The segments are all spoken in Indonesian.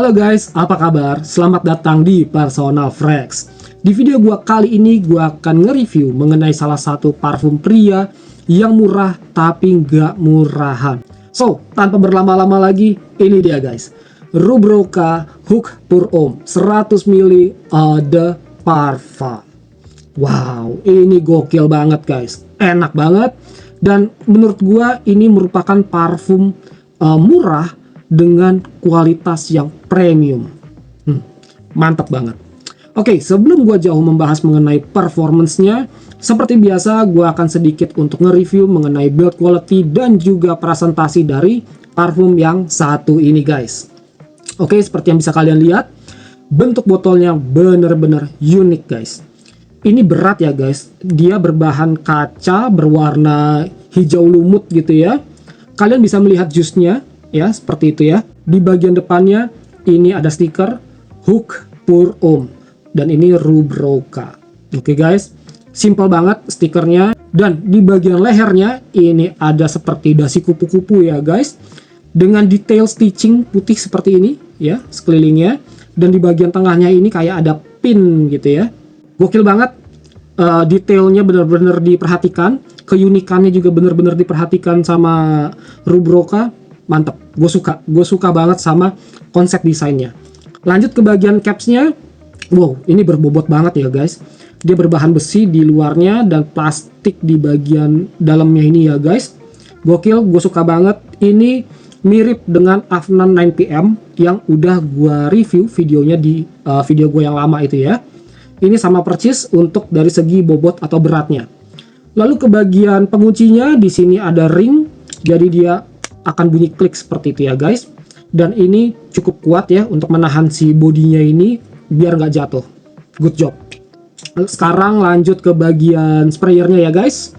Halo guys, apa kabar? Selamat datang di Personal Frags. Di video gua kali ini gua akan nge-review mengenai salah satu parfum pria yang murah tapi nggak murahan. So, tanpa berlama-lama lagi, ini dia guys. Rubroka Hook Pour Homme 100 ml Eau de Parfum. Wow, ini gokil banget guys. Enak banget dan menurut gua ini merupakan parfum murah dengan kualitas yang premium. Mantap banget. Oke, sebelum gua jauh membahas mengenai performance-nya, seperti biasa gua akan sedikit untuk nge-review mengenai build quality dan juga presentasi dari parfum yang satu ini guys. Oke, seperti yang bisa kalian lihat, bentuk botolnya bener-bener unik guys. Ini berat ya guys, dia berbahan kaca berwarna hijau lumut gitu ya. Kalian bisa melihat jusnya ya, seperti itu ya. Di bagian depannya ini ada stiker Hook Pour Homme dan ini Rubroka. Oke guys, simple banget stikernya. Dan di bagian lehernya ini ada seperti dasi kupu-kupu ya guys, dengan detail stitching putih seperti ini ya sekelilingnya. Dan di bagian tengahnya ini kayak ada pin gitu ya. Gokil banget. Detailnya benar-benar diperhatikan, keunikannya juga benar-benar diperhatikan sama Rubroka. Mantap, gue suka banget sama konsep desainnya. Lanjut ke bagian capsnya. Wow, ini berbobot banget ya guys. Dia berbahan besi di luarnya dan plastik di bagian dalamnya ini ya guys. Gokil, gue suka banget. Ini mirip dengan Afnan 9pm yang udah gue review videonya di video gue yang lama itu ya. Ini sama persis untuk dari segi bobot atau beratnya. Lalu ke bagian penguncinya, di sini ada ring, jadi dia akan bunyi klik seperti itu ya guys. Dan ini cukup kuat ya untuk menahan si bodinya ini biar nggak jatuh. Good job. Sekarang lanjut ke bagian sprayernya ya guys.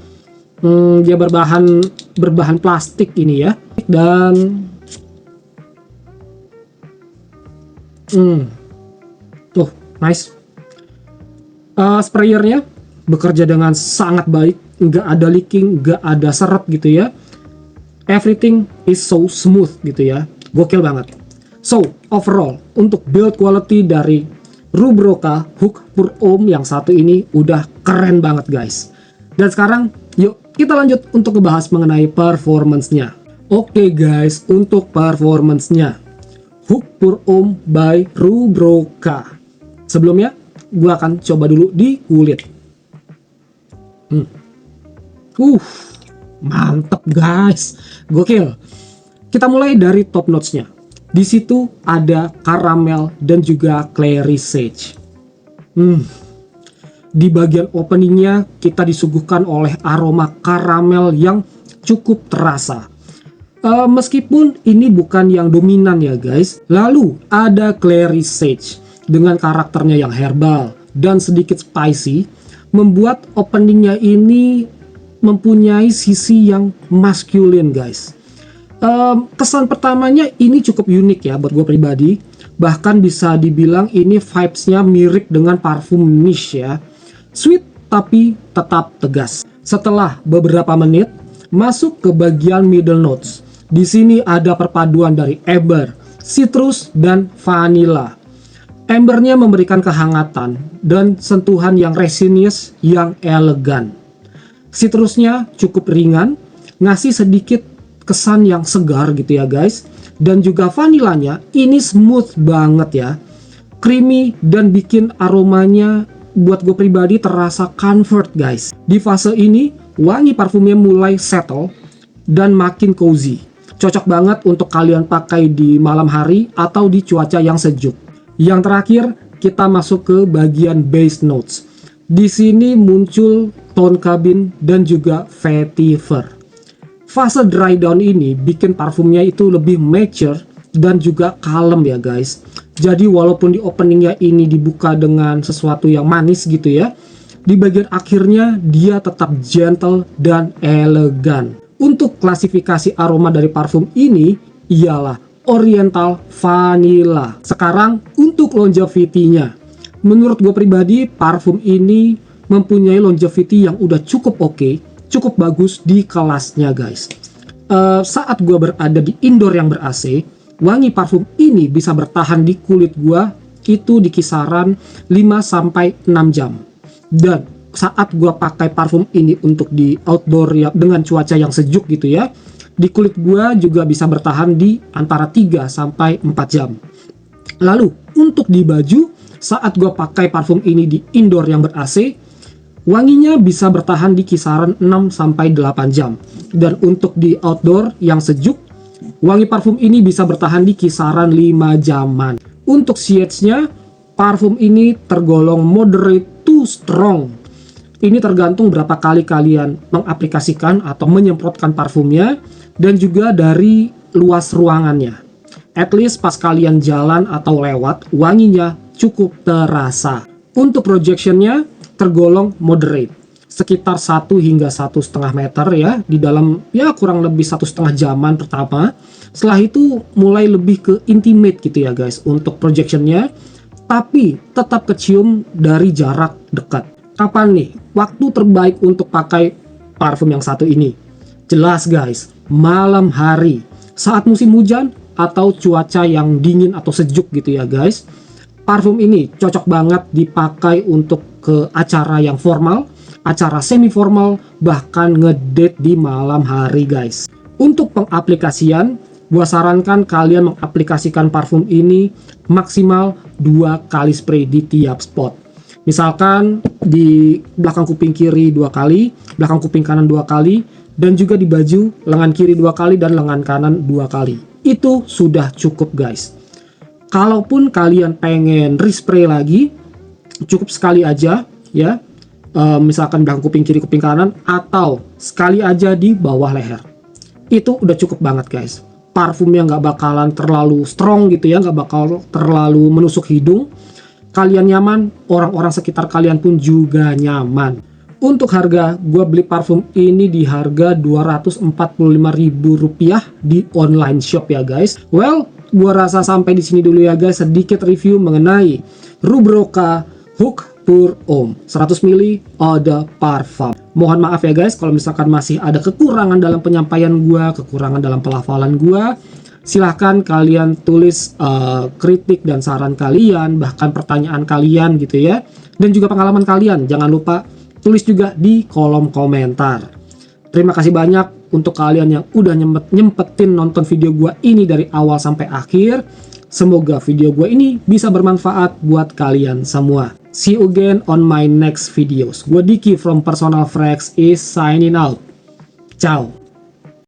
Dia berbahan plastik ini ya. Dan tuh nice. Sprayernya bekerja dengan sangat baik, nggak ada leaking, nggak ada seret gitu ya. Everything is so smooth gitu ya, gokil banget. So overall untuk build quality dari Rubroka Hook Pour Homme yang satu ini udah keren banget guys. Dan sekarang yuk kita lanjut untuk ngebahas mengenai performance-nya. Oke guys, untuk performance-nya Hook Pour Homme by Rubroka. Sebelumnya gue akan coba dulu di kulit. Mantep guys, gokil. Kita mulai dari top notes-nya. Di situ ada caramel dan juga clary sage. Di bagian openingnya kita disuguhkan oleh aroma caramel yang cukup terasa. Meskipun ini bukan yang dominan ya guys. Lalu ada clary sage dengan karakternya yang herbal dan sedikit spicy, membuat openingnya ini mempunyai sisi yang maskulin guys. Kesan pertamanya ini cukup unik ya buat gue pribadi. Bahkan bisa dibilang ini vibes-nya mirip dengan parfum niche ya. Sweet tapi tetap tegas. Setelah beberapa menit masuk ke bagian middle notes. Di sini ada perpaduan dari amber, citrus dan vanilla. Ambernya memberikan kehangatan dan sentuhan yang resinous yang elegan. Citrusnya cukup ringan, ngasih sedikit kesan yang segar gitu ya guys. Dan juga vanilanya ini smooth banget ya, creamy dan bikin aromanya buat gue pribadi terasa comfort guys. Di fase ini wangi parfumnya mulai settle dan makin cozy. Cocok banget untuk kalian pakai di malam hari atau di cuaca yang sejuk. Yang terakhir kita masuk ke bagian base notes. Di sini muncul tone cabin dan juga vetiver. Fase dry down ini bikin parfumnya itu lebih mature dan juga kalem ya guys. Jadi walaupun di openingnya ini dibuka dengan sesuatu yang manis gitu ya, di bagian akhirnya dia tetap gentle dan elegan. Untuk klasifikasi aroma dari parfum ini ialah Oriental Vanilla. Sekarang untuk longevity-nya. Menurut gue pribadi parfum ini mempunyai longevity yang udah cukup oke, cukup bagus di kelasnya guys. Saat gue berada di indoor yang ber AC, wangi parfum ini bisa bertahan di kulit gua itu di kisaran 5-6 jam. Dan saat gua pakai parfum ini untuk di outdoor ya, dengan cuaca yang sejuk gitu ya, di kulit gua juga bisa bertahan di antara 3-4 jam. Lalu untuk di baju, saat gua pakai parfum ini di indoor yang ber-AC, wanginya bisa bertahan di kisaran 6-8 jam. Dan untuk di outdoor yang sejuk, wangi parfum ini bisa bertahan di kisaran 5 jaman. Untuk shades-nya, parfum ini tergolong moderate to strong. Ini tergantung berapa kali kalian mengaplikasikan atau menyemprotkan parfumnya, dan juga dari luas ruangannya. At least pas kalian jalan atau lewat, wanginya cukup terasa. Untuk projectionnya tergolong moderate, sekitar 1 hingga 1,5 meter ya, di dalam ya kurang lebih 1,5 jaman pertama. Setelah itu mulai lebih ke intimate gitu ya guys untuk projectionnya, tapi tetap kecium dari jarak dekat. Kapan nih waktu terbaik untuk pakai parfum yang satu ini? Jelas guys, malam hari saat musim hujan atau cuaca yang dingin atau sejuk gitu ya guys. Parfum ini cocok banget dipakai untuk ke acara yang formal, acara semi formal, bahkan ngedate di malam hari guys. Untuk pengaplikasian, gua sarankan kalian mengaplikasikan parfum ini maksimal 2 kali spray di tiap spot. Misalkan di belakang kuping kiri 2 kali, belakang kuping kanan 2 kali, dan juga di baju lengan kiri 2 kali dan lengan kanan 2 kali. Itu sudah cukup guys. Kalaupun kalian pengen respray lagi, cukup sekali aja ya. Misalkan belakang kuping kiri, kuping kanan, atau sekali aja di bawah leher. Itu udah cukup banget guys. Parfumnya nggak bakalan terlalu strong gitu ya, nggak bakal terlalu menusuk hidung. Kalian nyaman, orang-orang sekitar kalian pun juga nyaman. Untuk harga, gue beli parfum ini di harga Rp245.000 di online shop ya guys. Well, gue rasa sampai di sini dulu ya guys, sedikit review mengenai Rubroka Hook Pour Homme 100 ml Eau de Parfum. Mohon maaf ya guys kalau misalkan masih ada kekurangan dalam penyampaian gue, kekurangan dalam pelafalan gue. Silahkan kalian tulis kritik dan saran kalian, bahkan pertanyaan kalian gitu ya. Dan juga pengalaman kalian, jangan lupa tulis juga di kolom komentar. Terima kasih banyak untuk kalian yang udah nyempetin nonton video gue ini dari awal sampai akhir. Semoga video gue ini bisa bermanfaat buat kalian semua. See you again on my next videos. Gue Diki from Personal Fragrance is signing out. Ciao.